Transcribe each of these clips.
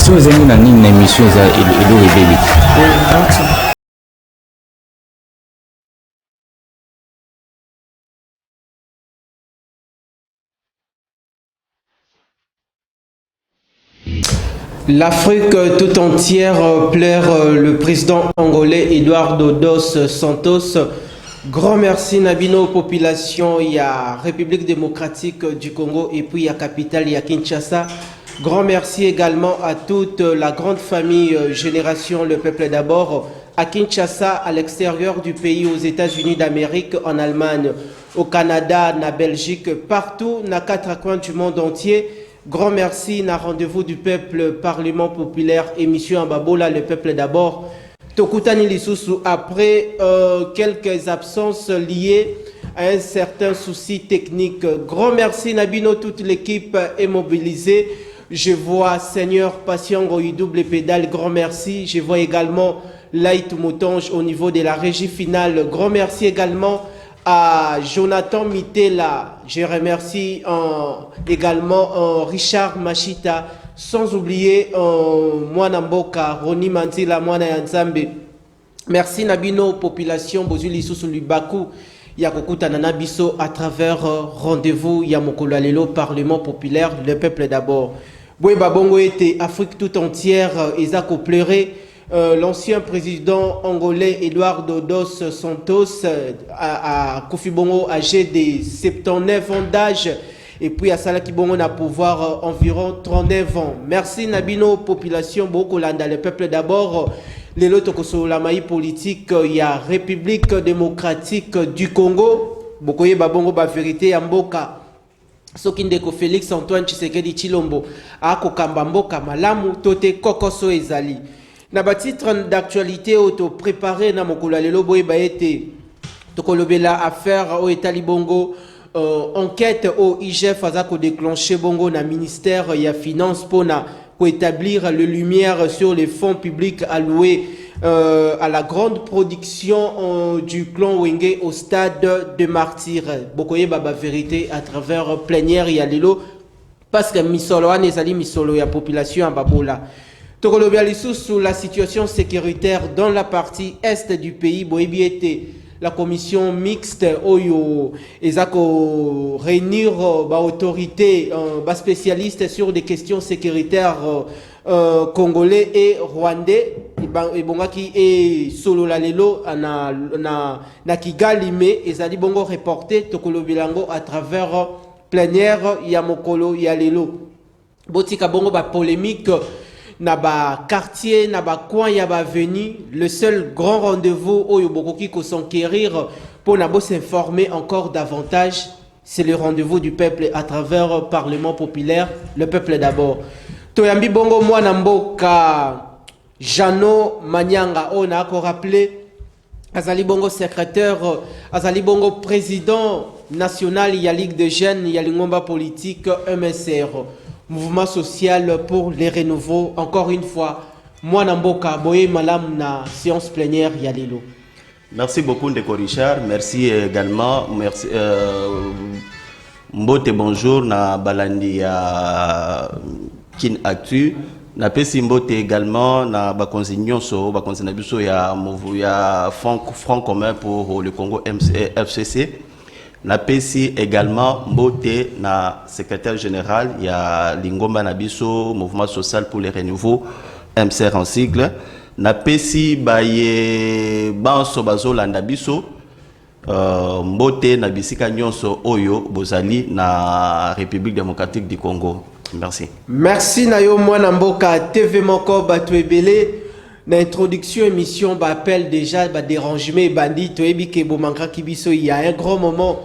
question ezangi na nini na émission eza elo ebebi. L'Afrique tout entière pleure le président angolais Eduardo dos Santos. Grand merci Nabino population, il y a République démocratique du Congo et puis il y a capitale, il y a Kinshasa. Grand merci également à toute la grande famille Génération Le Peuple d'abord, à Kinshasa, à l'extérieur du pays, aux États-Unis d'Amérique, en Allemagne, au Canada, en Belgique, partout, dans 4 coins du monde entier. Grand merci, na rendez-vous du peuple, Parlement populaire, émission Ambabola, le peuple d'abord. Tokutani Lisusu, après quelques absences liées à un certain souci technique. Grand merci, Nabino, toute l'équipe est mobilisée. Je vois Seigneur Patiengo, double pédale, grand merci. Je vois également Light Moutonge au niveau de la régie finale. Grand merci également à Jonathan Mitela, je remercie également Richard Machita, sans oublier Mwana Mboka, Roni Mantila, Mwana Yanzambe. Merci Nabino, population, Bozuli Soussou Lubaku, Yakokuta Nanabiso à travers rendez-vous Yamokolo Alelo, Parlement populaire, le peuple d'abord. Boueba Bongo était Afrique tout entière, Isako pleurait. L'ancien président angolais Eduardo dos Santos à Kofi Bongo, âgé de 79 ans d'âge, et puis à Salaki Bongo na pouvoir environ 39 ans. Merci Nabino, population, Bokolanda, le peuple d'abord. Les lotos la maï politique, il y a République démocratique du Congo, Bokoye Babongo ba vérité Amboka. Sokindeko Félix Antoine Tshisekedi Chilombo, Ako Kambamboka Malamu, Tote Kokoso Ezali. Na ba titre d'actualité auto préparé na mokolo lelo boye ba été tokolobela affaire au Etali Bongo enquête au IGF azako déclencher Bongo na ministère ya finance pour établir le lumière sur les fonds publics alloués à la grande production du clan Wenge au stade de martyr. Bokoye baba vérité à travers plénière ya lelo parce que misolo ane ezali misolo ya population Babola. Sous la situation sécuritaire dans la partie est du pays, Boebi était la commission mixte Oyo Ezako réunir autorité spécialistes sur des questions sécuritaires congolais et rwandais. Et bongaki et solo la lelo na Kigali mais ezali bongo reporté Tokolobilango à travers plénière Yamokolo Yalelo. Botika bongo ba polémique. Naba quartier, naba coin, yaba venu, le seul grand rendez-vous où Yobokoki ko s'enquérir pour nabo s'informer encore davantage, c'est le rendez-vous du peuple à travers le Parlement populaire, le peuple d'abord. Toyambi bongo mwana mboka Jano Manyanga, on a encore rappelé, Azali bongo secrétaire, Azali bongo président national, il y a Ligue de jeunes, il y a l'ingomba politique, MSR. Mouvement social pour les renouveaux. Encore une fois, moi Namboka, Boye Malam na séance plénière Yalelo. Merci beaucoup Ndeko Richard. Merci également. Merci. Mbote bonjour na balandi ya Kin Actu. Na pesi mbote également na bakonzi nyonso bakonzi na biso ya front commun pour le Congo FCC. Na pesi également mbote na secrétaire général il y a Lingomba Nabiso mouvement social pour les renouveaux MCR en sigle. Na pesi baye banso bazolanda biso mbote na bisika nyonso oyo bozali na République démocratique du Congo. Merci. Merci Nayo Mwana Mboka TV Moko Batwebele. Na introduction émission appelle déjà dérangement bandit toyebi ke bomanka kibiso il y a un grand moment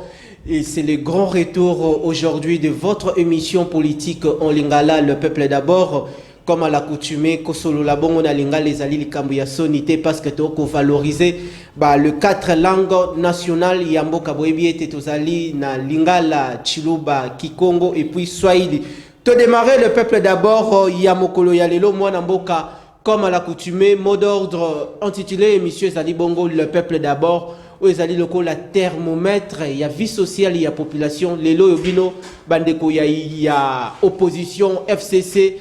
et c'est le grand retour aujourd'hui de votre émission politique en lingala le peuple d'abord comme à l'accoutumée kosolo la bongo na lingala les ali likambu ya sonité parce que toko valoriser le 4 langues nationales yamboka boyebi ete tozali na lingala chiluba kikongo et puis swahili to démarrer le peuple d'abord yamokolo ya lelo mwana mboka. Comme à l'accoutumée, mot d'ordre intitulé émission Zali Bongo, le peuple d'abord, où Zali Loko, la thermomètre, il y a vie sociale, il y a population, les lots, bandeko, il y a opposition, FCC,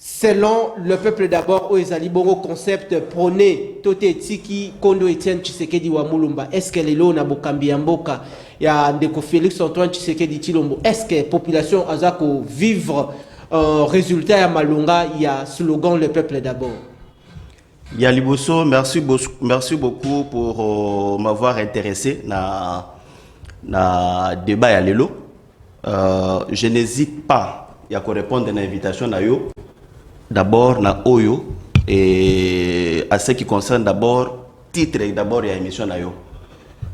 Selon le peuple d'abord, au Ezalibongo concept prôné, Tote Tiki, Kondo Etienne Tshisekedi wa Mulumba, est-ce que les lots na Bokambi Mboka, il y a Ndeko Félix Antoine Tshisekedi Chilombo, est-ce que la population a vivre résultat à Malunga, il y a slogan le peuple d'abord? Yaliboso, merci beaucoup pour m'avoir intéressé na débat ya lelo. Je n'hésite pas à répondre à l'invitation na yo. D'abord na Oyo et à ce qui concerne d'abord titre d'abord et émission na yo.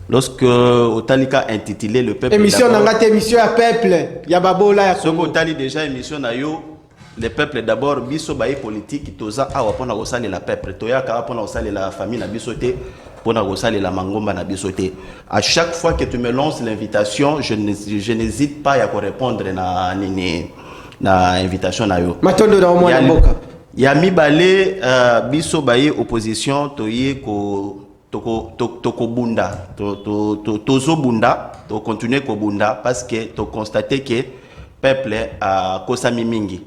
Lorsque Otalika intitulé le peuple émission d'abord. Émission à peuple. Yababola ya Congo. Otali déjà émission na yo. Le peuple d'abord biso baye politique toza awa pona kosala la peuple toya ka pona kosala la famille na biso te pona kosala la mangomba na biso te. À chaque fois que tu me lances l'invitation, je n'hésite pas à répondre na invitation na yo. Matondo na omwana mboka. Ya mibale biso baye opposition toye ko toko bunda tozo bunda to continuer ko bunda parce que to constater que peuple a kosami mingi.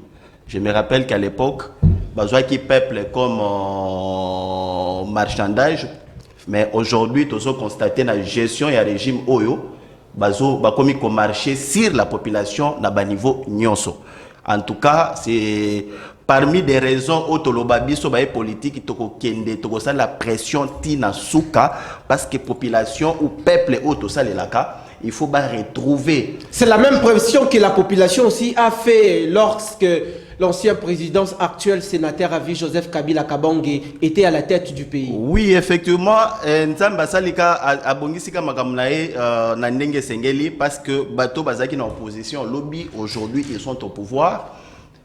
Je me rappelle qu'à l'époque bazoa qui peuple comme marchandage, mais aujourd'hui tozo constater la gestion et régime oyo bazo ba komi ko marcher sur la population na ba niveau nyonso. En tout cas, c'est parmi des raisons où tolobabiso bae politique toko kende toko sa la pression tina souka parce que population ou peuple auto ça les laka, il faut pas retrouver. C'est la même pression que la population aussi a fait lorsque l'ancien président actuel sénateur à vie Joseph Kabila Kabange était à la tête du pays. Oui, effectivement, Nzamba Salika a bongisika makamnae na ndenge sengeli parce que bato bazaki na opposition lobby aujourd'hui ils sont au pouvoir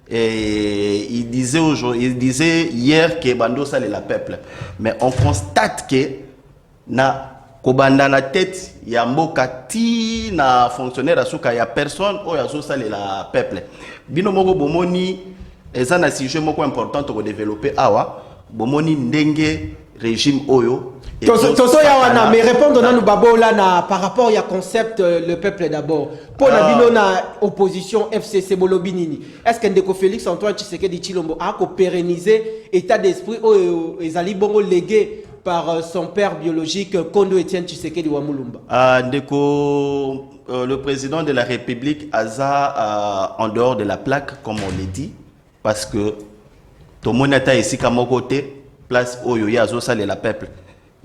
et il disait hier que bando ça la peuple, mais on constate que na kobanda na tête ya mboka ti na fonctionnaire asuka ya personne o ya so ça la peuple. Bino moko bomoni eza na sujet moko important to développer awa bomoni ndenge régime oyo Toso ya wana mais répondre na babola na par rapport ya concept le peuple d'abord pour na bino na opposition FCC Bolobinini. Est-ce que Ndeko Félix Antoine Tshisekedi Chilombo a ko pérenniser état d'esprit oyo ezali bongo légué par son père biologique Kondo Etienne Tshisekedi wa Mulumba? Ndeko le président de la République Aza en dehors de la plaque, comme on l'a dit, parce que tout le monde est ici comme côté, place où il y a la peuple.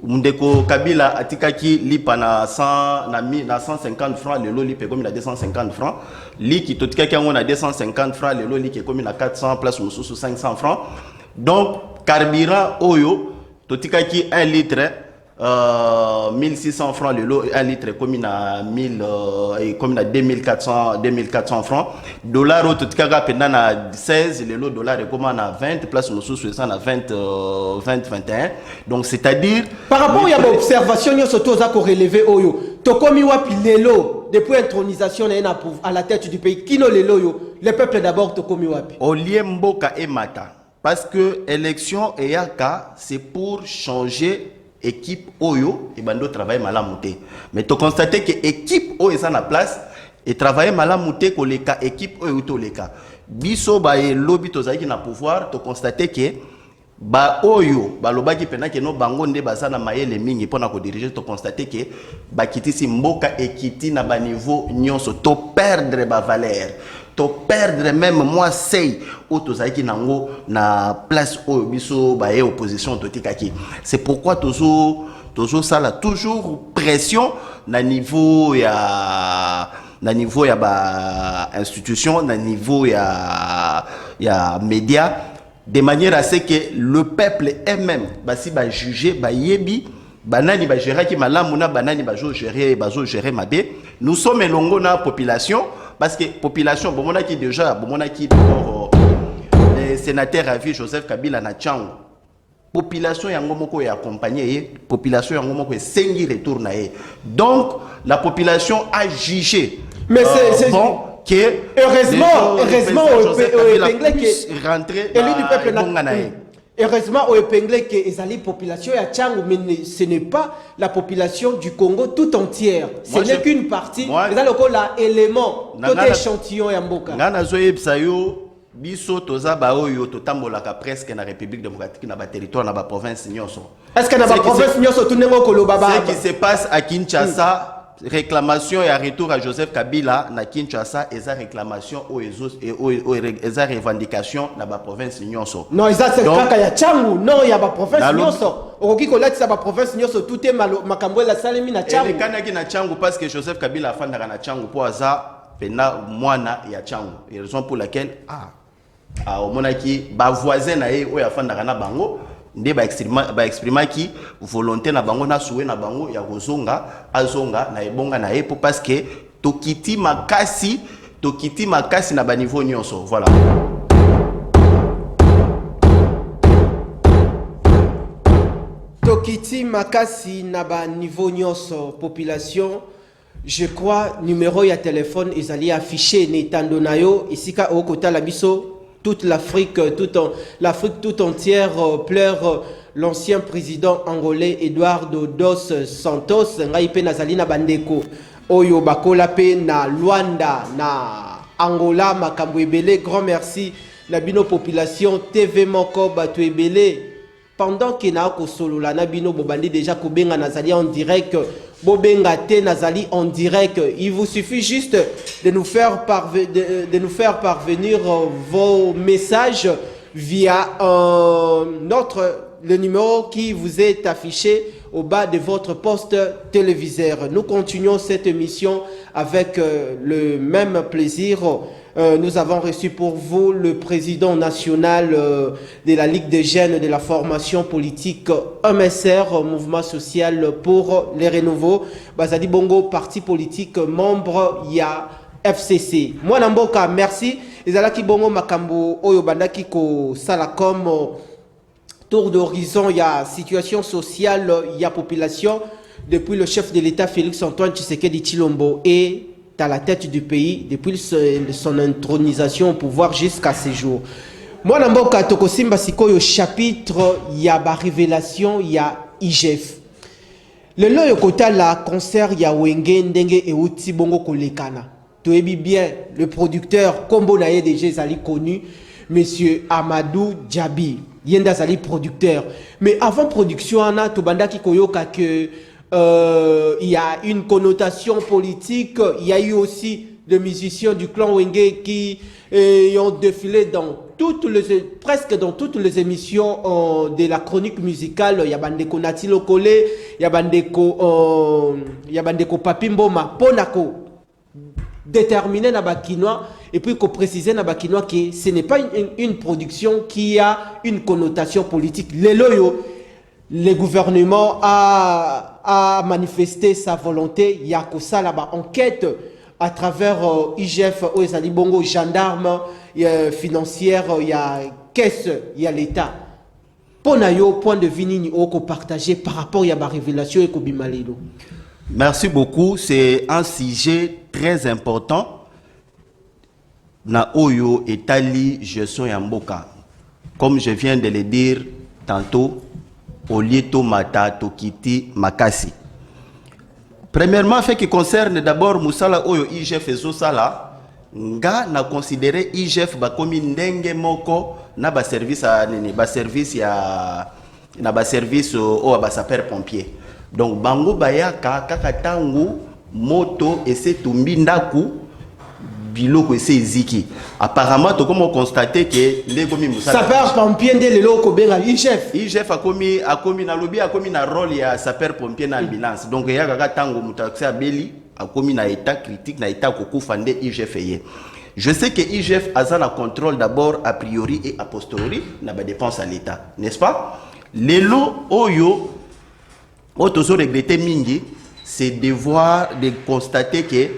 Ndeko Kabila atikaki lipa na 150 francs, le lot lipe comme il a 250 francs. Li qui totikaki on a 250 francs, le lot li qui comme il a 400 place ou sous 500 francs. Donc carburant oyo totikaki 1 litre 1600 francs le lot, 1 litre comme il a 2400 francs. Dollar au totikaka pendant 16 le lot dollar et comme on a 20 place ou sous 60 à 21. Donc c'est-à-dire par rapport à l'observation yo surtout za ko relever oyo tokomi wapi lelo depuis intronisation à la tête du pays kino lelo yo le peuple d'abord tokomi wapi Oliemboka et Mata parce que élection et yaka c'est pour changer équipe oyo et bando travaille malamouté mais tu constater que équipe oyo est en place et travailler malamouté ko les cas équipe oyo to les cas biso ba e lobby to zaki na pouvoir tu constater que ba oyo ba lobaki pena que no bango nde basana mayele mingi pona ko diriger tu constater que ba kitisi mboka ekiti na ba niveau nyonso to perdre ba valeur to perdre même moi sei autozaki nango na place oyo biso ba opposition totikaki. C'est pourquoi toujours ça là toujours pression na niveau ya ba institution na niveau ya média de manière à ce que le peuple même basi ba juger ba yebi banani ba gérer ki malamu na banani ba gérer mabe. Nous sommes elongo na population parce que population bomona qui déjà bomona qui le sénateur à vie Joseph Kabila na Tchango population yango moko ya accompagner population yango moko sengi retour na ye. Donc la population a jugé mais c'est bon que heureusement rentrer élu du peuple heureusement au épinglé que les population ya Tchango mais ce n'est pas la population du Congo tout entière. Ce n'est qu'une partie. Mais là le élément tout échantillon ya mboka. Ngana zoyebsa yo biso toza ba oyo totambolaka presque na République démocratique na ba territoire na ba province nyonso. Est-ce que na ba province nyonso tout nengo koloba ba? Ce qui se passe à Kinshasa, réclamation et retour à Joseph Kabila na Kinshasa, et ça réclamation et ça revendication na ba province nyonso. Non, ça c'est kaka ya changu, non ya ba province nyonso. Okoki kolatisa ba province nyonso tout est makambo la salemi na changu. Et kanaki na changu parce que Joseph Kabila a fandaka na changu po aza pena mwana ya changu. Et raison pour laquelle au monaki ba voisin na ye oya fandaka na bango nde ba exprimer ki volonté na bango na souhait na bango ya kozonga azonga na ebonga na ye parce que tokiti makasi na ba niveau nyonso. Voilà. Tokiti makasi na ba niveau nyonso population. Je crois numéro ya téléphone ezali affiché netando na yo isika okota la biso. Toute l'Afrique tout entière pleure l'ancien président angolais Eduardo dos Santos. Ngai pe nazali na bandeko oyo bakola pe na Luanda na Angola makambo ebele. Grand merci na bino population TV moko bato ebele. Pendant que na ko solo la na bino bobandi déjà kobenga nazali en direct. Bobenga te nazali en direct. Il vous suffit juste de nous faire parvenir vos messages via le numéro qui vous est affiché au bas de votre poste téléviseur. Nous continuons cette émission avec le même plaisir. Nous avons reçu pour vous le président national de la Ligue des jeunes de la formation politique MSR, Mouvement social pour les renouveaux. Bazali Bongo, parti politique, membre ya FCC. Moi Namboka, merci. Ezalaki Bongo Makambo Oyo Bandaki ko Salacom tour d'horizon, il y a situation sociale, il y a population depuis le chef de l'État Félix Antoine Tshisekedi Tshilombo et à la tête du pays depuis son intronisation au pouvoir jusqu'à ce jour. Moi, Namboka Tokosimba Sikoyo chapitre, il y a ba révélation, il y a IGF. Le loyo kota la concert il y a Wenge Ndenge et Uti Bongo Kolekana. Toebi bien le producteur Kombo Naye déjà zali connu, monsieur Amadou Djabi. Yenda zali producteur. Mais avant production ana Tobanda ki koyoka que il y a une connotation politique. Il y a eu aussi des musiciens du clan Wenge qui ont défilé dans presque dans toutes les émissions de la chronique musicale. Il y a Bandeko Natilo Kole, il y a Bandeko Papimboma, Ponako, déterminé na bakinois, et puis qu'on précise na bakinois que ce n'est pas une production qui a une connotation politique. Le gouvernement a manifesté sa volonté. Il y a que ça là-bas. Enquête à travers IGF, Oezali Bongo, gendarme, financière, il y a caisse, il y a l'État. Pour nayo, point de vue ni oko partagé par rapport à la révélation et Kobimalelo. Merci beaucoup. C'est un sujet très important. Na Oyo Etali gestion Yamboka. Comme je viens de le dire tantôt, Olieto Mata Tokiti Makasi. Premièrement, fait qui concerne d'abord Moussala Oyo IGF et Zosala, nga na considéré IGF bakomi ndenge moko na ba service à ba service ya na ba service au ba sapeur pompier. Donc bango bayaka kaka tangu moto et c'est tumbi ndaku biloko ese ziki. Apparemment to comme constaté que les gomi Moussala sapeur pompier de leloko benga IGF akomi na lobby akomi na rôle ya sapeur pompier na ambulance. Donc ya kaka tangu mutaxi abeli akomi na état critique na état kokufa nde IGF ye. Je sais que IGF a un contrôle d'abord a priori et a posteriori na ba dépense à l'état, n'est-ce pas? Lelo oyo otozo regretter mingi, c'est de voir de constater que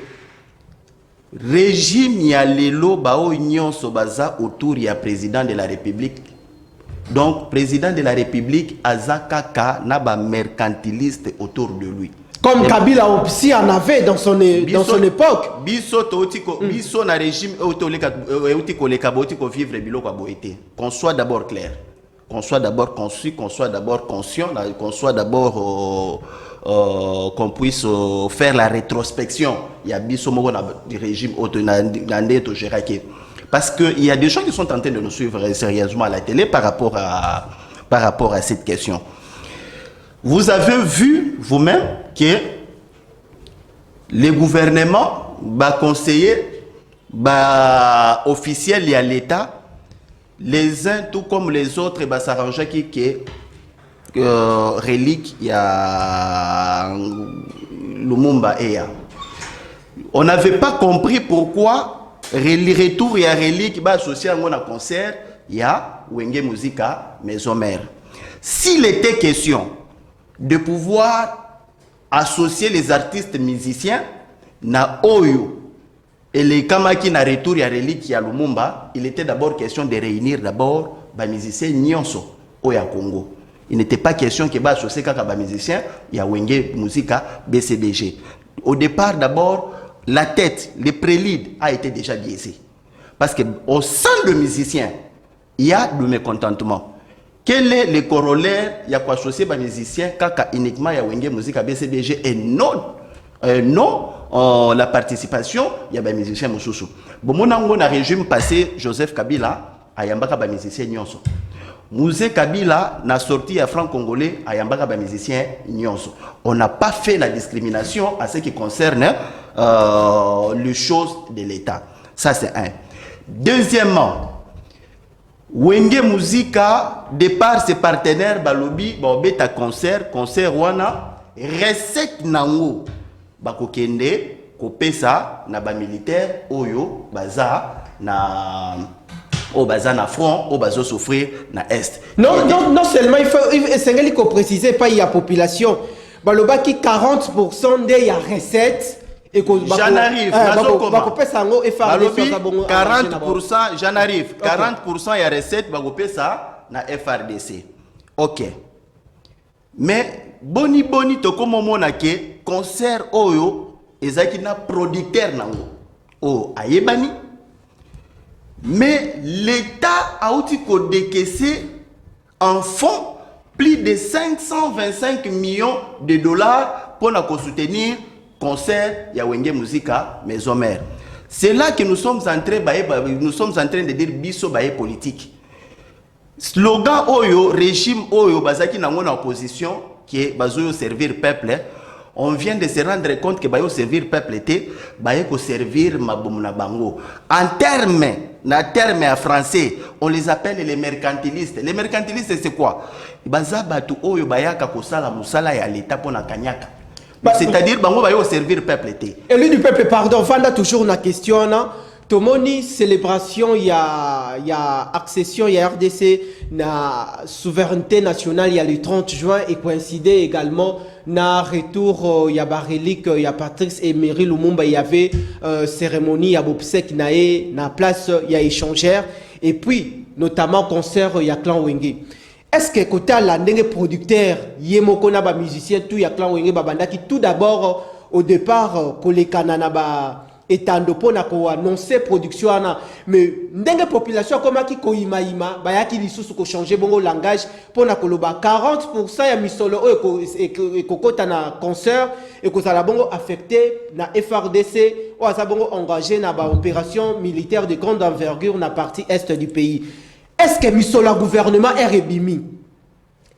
régime ya lelo bao nyonso baza autour ya président de la République. Donc président de la République azakaka na ba mercantiliste autour de lui. Comme Kabila aussi en avait dans son époque. Biso na régime vivre biloko boité. Qu'on soit d'abord clair, qu'on soit d'abord conçu, qu'on soit d'abord conscient, qu'on soit d'abord qu'on puisse faire la rétrospection. Il y a biso moko na régime auto na ndé to gérake. Parce qu'il y a des gens qui sont en train de nous suivre sérieusement à la télé par rapport à cette question. Vous avez vu vous-même que les gouvernements, conseillers, officiels, il y a l'État, les uns tout comme les autres, s'arranger qui relique, il y a Lumumba et on n'avait pas compris pourquoi retour, il y a relique, associé à un concert, il y a Wenge Musica, Maison Mère. S'il était question de pouvoir associer les artistes musiciens na Oyo et les Kamaki na retour ya relique ya Lumumba, il était d'abord question de réunir d'abord les musiciens nyonso Oya Congo. Il n'était pas question que associer les musiciens ya Wenge Musica BCBG. Au départ d'abord, la tête, le prélude a été déjà biaisé. Parce qu'au sein de musiciens, il y a du mécontentement. Quel est le corollaire? Il y a quoi associer les musiciens kaka uniquement ya Wenge Musica BCBG et non la participation, il y a des musiciens Moussoussou. Bon, mon ango na régime passé, Joseph Kabila, a yambaka ba musicien nyonso. Mouzé Kabila n'a sorti à franc congolais, a yambaka ba musicien nyonso. On n'a pas fait la discrimination à ce qui concerne les choses de l'État. Ça c'est un. Deuxièmement, Wenge Musica, de par ses partenaires, balobi, beta concert wana, recette nango. Bakokende kopesa na ba militaire oyo baza na front o bazo souffrir na est. Non seulement il faut préciser pas il y a population baloba qui 40% des ya recettes et que j'en arrive 40% j'en arrive 40% ya recettes bakopesa na FRDC. OK. Mais boni tokomo mona ke concert oyo ezaki na producteur nango o ayebani, mais l'État a outi ko décaissé en fonds plus de 525 millions de dollars pour soutenir concert ya Wenge Musica Maison Mère. C'est là que nous sommes en train de dire biso baye politique. Slogan oyo, régime oyo, bazaki nango na opposition, qui est bazoyo servir peuple. On vient de se rendre compte que bayo servir peuple était, baye ko servir mabumuna bango. En termes en français, on les appelle les mercantilistes. Les mercantilistes c'est quoi? Baza batu oyo bayaka ko sala musala ya l'État pour na kanyaka. C'est-à-dire bango bayo servir peuple était. Élu du peuple, pardon, Vanda toujours na question na. Tomoni célébration, il y a accession, il y a RDC, na souveraineté nationale, il y a le 30 juin et coïncidé également na retour, il y a Barélique, il y a Patrice et Emery Lumumba, il y avait cérémonie, il y a Bobsek Naé, na place, il y a échangère et puis notamment concert, il y a Clan Wenge. Est-ce que côté la ndenge producteur, yemoko na ba musicien, tout il y a Clan Wenge babanda qui tout d'abord au départ, kolekana na ba etando pona ko annoncer production ana mais ndenge population comme qui ko imaima ba yaki lisusu ko changer bongo langage pona ko loba 40% ya misolo e ko kota na concert et ko sala bongo affecté na FRDC ou sa bongo engagé na ba opération militaire de grande envergure na partie est du pays. Est-ce que misolo gouvernement RBimi?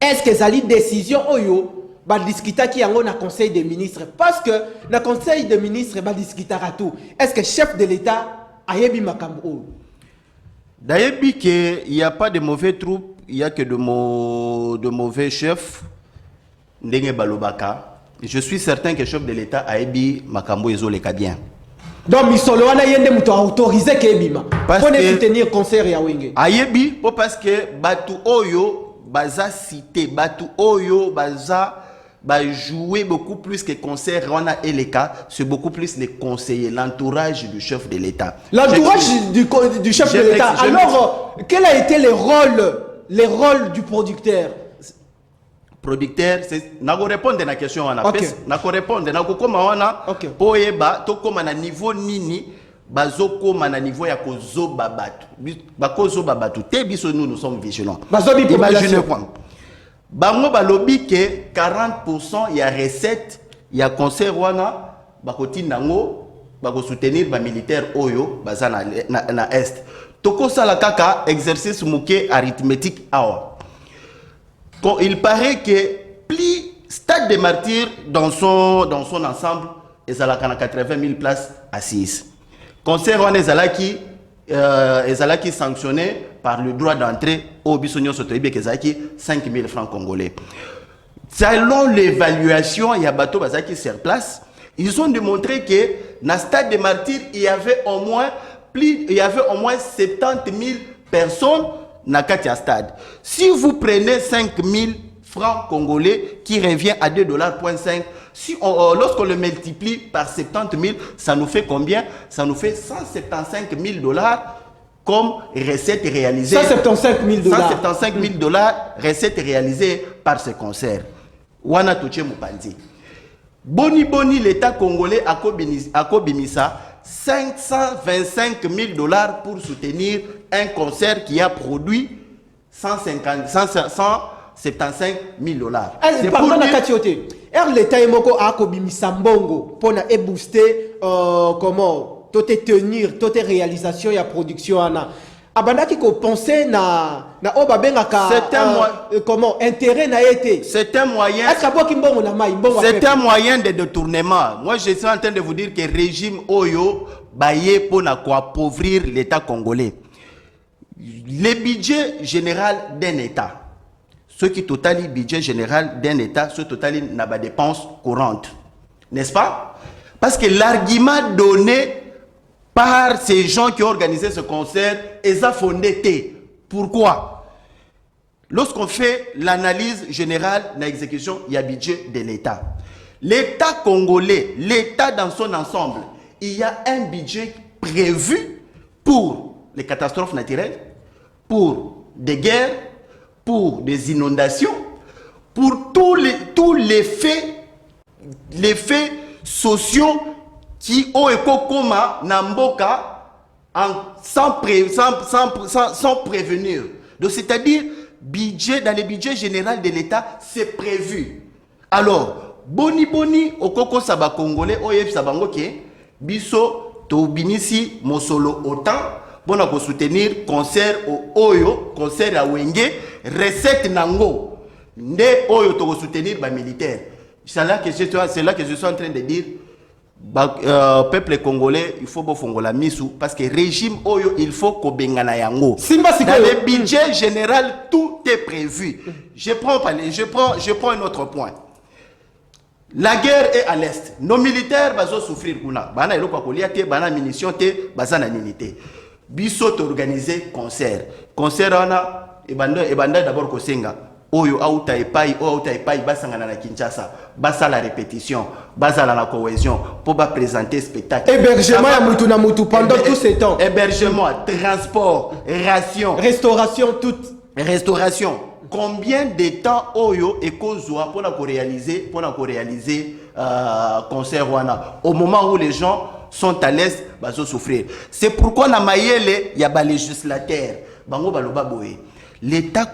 Est-ce que zali décision oyo ba discuter qui yango na conseil des ministres parce que na conseil des ministres ba discuter à tout. Est-ce que chef de l'État a yebi makambo? D'ayebi que il y a pas de mauvais troupes, il y a que de mauvais chefs. Ndenge balobaka. Je suis certain que chef de l'État a yebi makambo ezoleka bien. Donc misolo wana yende muto autorisé ke bima. Pour ne soutenir concert ya Wenge. Ayebi parce que batu oyo baza cité, batu oyo baza jouer beaucoup plus que concert Rona et les cas, c'est beaucoup plus les conseillers, l'entourage du chef de l'État. L'entourage du chef de l'État. Alors, quel a été les rôles du producteur? Producteur, c'est n'a répondre à la question on a n'a répondre n'a comment on a pour eba to comme na niveau nini bazoko na niveau ya kozo babatu bakozo babatu te biso nous sommes vigilants. Imaginez quoi. Bango balobi que 40% y a recette, y a concert wana bakoti nango bako soutenir ba militaire oyo baza na est. Toko Salakaka exercice mouké arithmétique awa. Il paraît que plus Stade des Martyrs dans son ensemble, ils ont 80 000 places assises. Concert on ezalaki sanctionné par le droit d'entrée au Bissonio Sotoibe Kezaki 5 000 francs congolais. Selon l'évaluation, il y a bateau bazaki sur place. Ils ont démontré que dans le Stade des Martyrs, il y avait au moins 70 000 personnes dans le stade. Si vous prenez 5 000 francs congolais qui revient à 2,5 $, lorsqu'on le multiplie par 70 000, ça nous fait combien? Ça nous fait 175 000 $ comme recette réalisée. 175 000 $. 175 000 $ recette réalisée par ce concert. Wana Touché Mupandi. Boni, l'État congolais a Kobimisa 525 000 $ pour soutenir un concert qui a produit 175 000 $. C'est pour dire... l'État a Kobimisa Mbongo pour booster comment toute tenir, toute réalisation et production. Abandaki ko penser na obabenga comment intérêt na été. C'est un moyen. C'est un moyen de détournement. Moi je suis en train de vous dire que le régime Oyo baye pour appauvrir l'État congolais. Le budget général d'un État, ce qui totalise le budget général d'un État, ce totalise na ba dépenses courantes, n'est-ce pas? Parce que l'argument donné par ces gens qui ont organisé ce concert, ils ont fondé. Pourquoi? Lorsqu'on fait l'analyse générale de l'exécution, il y a le budget de l'État. L'État congolais, l'État dans son ensemble, il y a un budget prévu pour les catastrophes naturelles, pour des guerres, pour des inondations, pour tous les faits sociaux qui ont été comme Namboka sans prévenir. Donc c'est-à-dire dans le budget général de l'État, c'est prévu. Alors, boni au koko saba congolais oyef sabango ke biso to binisi mosolo autant pour soutenir concert au Oyo, concert à Wenge, recette nango nde Oyo to soutenir ba militaire. C'est là que je suis en train de dire peuple congolais, il faut bofongola misu parce que régime Oyo, il faut ko bengana yango. Dans le budget général, tout est prévu. Je prends un autre point. La guerre est à l'est. Nos militaires vont souffrir. Bana eloko koliate, bana munitions te, bazana ninité. Biso organiser concert. Concert ana ebanda d'abord kosenga. Oyo auta epai basangana na Kinshasa, basa la répétition, basa la cohésion pour présenter spectacle. Hébergement ya mutu na mutu pendant tout ce temps. Hébergement, transport, ration, restauration toute. Restauration. Combien de temps Oyo et Kozwa pour réaliser concert wana au moment où les gens sont à l'aise, bazo souffrir. C'est pourquoi na mayele ya ba législateur bango baloba boye. L'État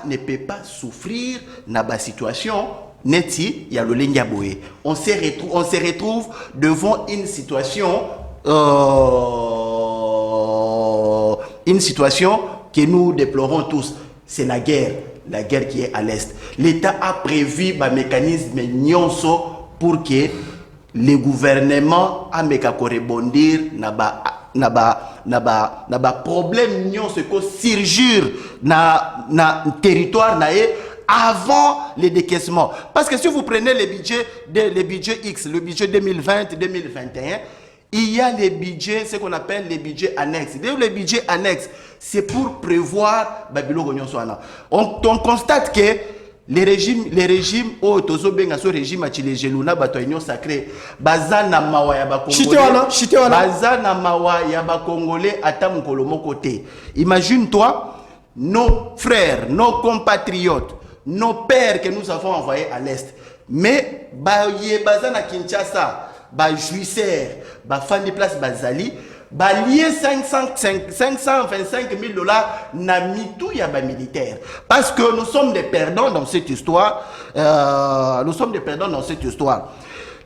ne peut pas souffrir dans la situation neti ya lolenga boye. On se retrouve devant une situation que nous déplorons tous. C'est la guerre qui est à l'est. L'État a prévu un mécanisme nyonso pour que le gouvernement a rebondir na problème nyonso ko surgir na territoire avant le décaissement. Parce que si vous prenez le budget X, le budget 2020-2021, il y a les budgets, ce qu'on appelle les budgets annexes. Les budgets annexes, c'est pour prévoir on constate que les régimes au tozobenga so régime achile geluna batoignon sacré bazana mawa ya bakongolais bazana mawa ya bakongolais ata mukolo moko te. Imagine-toi nos frères, nos compatriotes, nos pères que nous avons envoyés à l'est, mais bazana Kinshasa ba juisseur ba fan de place bazali ba lié 525 000 $ na mitou ya ba militaire, parce que nous sommes des perdants dans cette histoire.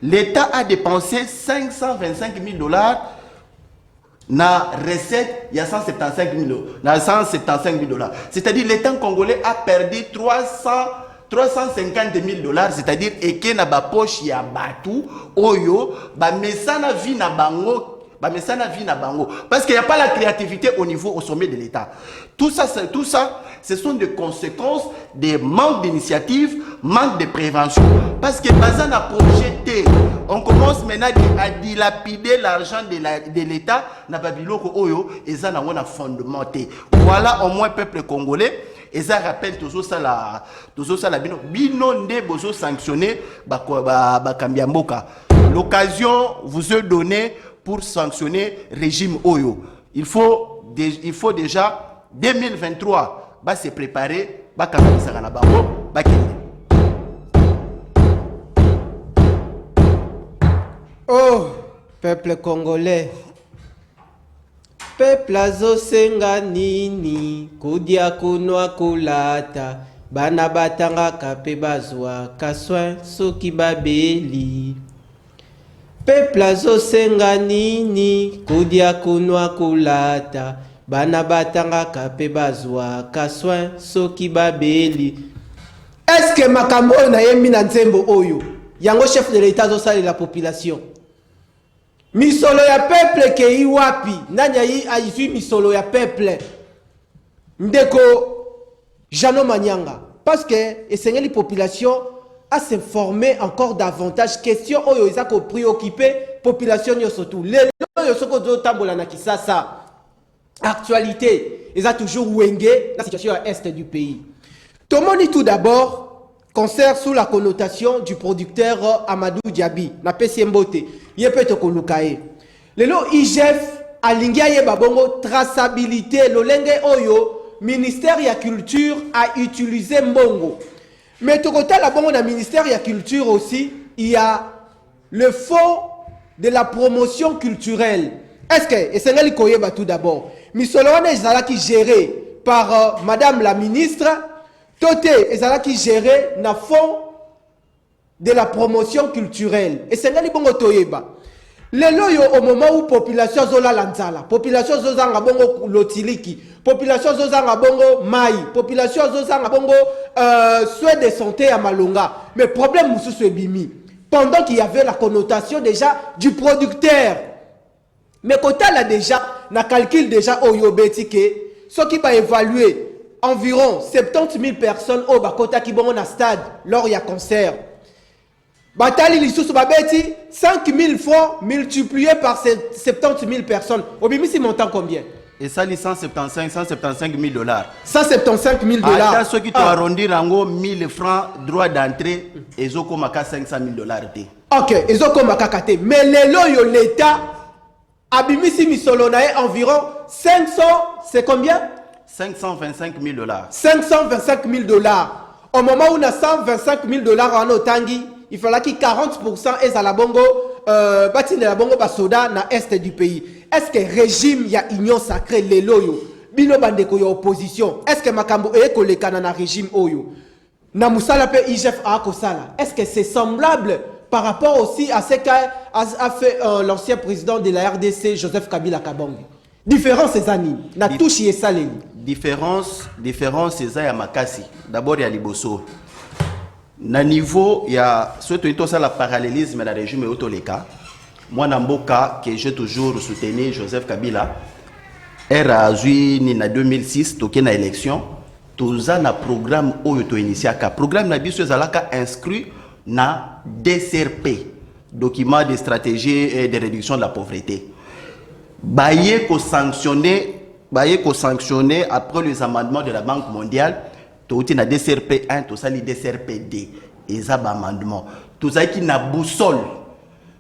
L'État a dépensé 525 000 $ na recette, il y a 175 000 dollars. C'est-à-dire l'État congolais a perdu 350 000 dollars, c'est-à-dire eke na ba poche ya batu oyo ba mesana vi na bango. Parce qu'il n'y a pas la créativité au sommet de l'État. Tout ça, ce sont des conséquences des manques d'initiative, manque de prévention. Parce que Bazan a projeté, on commence maintenant à dilapider l'argent de l'État, na Babiloko Oyo, et ça n'a pas fondamenté. Voilà au moins peuple congolais. Et ça rappelle toujours ça la bino nde bozo sanctionné Bakambiamboka. L'occasion vous est donnée pour sanctionner le régime Oyo. Il faut déjà 2023 se préparer Oh, peuple congolais. Peuple azosenga nini kudia kunwa kulata bana batanga kape bazwa kaswa soki babeli. Peuple azosenga nini kudia kunwa kulata bana batanga kape bazwa kaswa soki babeli. Est-ce que makambo oyo na yembi na nzembo oyo yango chef de l'État azosali la population? Misolo ya peuple ke iwapi nanya yi aizui misolo ya peuple ndeko Jano Manyanga, parce que esengeli population à s'informer encore davantage. Question oyo isa ko préoccuper population yo surtout lelo yo soko zo tambola na kisasa actualité ils a toujours wenge la situation à est du pays. Tomoni tout d'abord concert sous la connotation du producteur Amadou Diaby na pesi mbote yepeto kolukae lelo IGF alingia ye babongo traçabilité lolenge oyo ministère ya culture a utilisé mbongo. Mais tout côté la bonne ministère de la culture aussi, il y a le fonds de la promotion culturelle. Est-ce que, et c'est là qu'il tout d'abord, Missolone est qui géré par Madame la ministre, Toté est qui géré le fonds de la promotion culturelle. Et c'est là qu'il y a les loyo au moment où population zola lanzala, population zozanga bongo lotiliki, population zozanga bongo mai, population zozanga bongo soins de santé à Malonga. Mais problème mususu ebimi. Pendant qu'il y avait la connotation déjà du producteur. Mais quand elle a déjà, na calcul déjà au yobetike, ce qui va évaluer environ 70 000 personnes au bakota qui bon na stade lors il y a concert. Batali Lissous Babeti, 5 000 fois multiplié par 70 000 personnes. Au Bimisi montant combien? Et ça, 175 000 dollars. 175 000 dollars. Ah, ceux qui t'ont arrondi en 1000 francs, droit d'entrée, et ils ont 500 000 dollars. Ok, ils ont comme kakate. Mais l'État, Abimisi Misolonae, environ 500, c'est combien? 525 000 dollars. 525 000 dollars. Au moment où on a 125 000 dollars en Otangi, il fallait que 40% est à la bongo, bâti de la bongo basoda na est du pays. Est-ce que le régime y a union sacrée les loyo, bino bandeko yo opposition? Est-ce que makambo e kolekana na régime oyo? Na musala pe IGF a kosala. Est-ce que c'est semblable par rapport aussi à ce qu'a fait l'ancien président de la RDC Joseph Kabila Kabongo? Différence ces années. Na touche y salé. Différence c'est ça ya makasi. D'abord il y a liboso. Na niveau il y a surtout le parallélisme dans le régime Otoleka. Moi namboka que j'ai toujours soutenu Joseph Kabila era ni na 2006 toke na élection toza na programme oyo to initiaka programme na biso ezalaka inscrit na DSRP, document de stratégie et de réduction de la pauvreté. Baye ko sanctionner après les amendements de la Banque mondiale. Tout na DSRP 1, tout ça, DSRP 2. Et ça, amendement. Tout ça qui n'a boussole.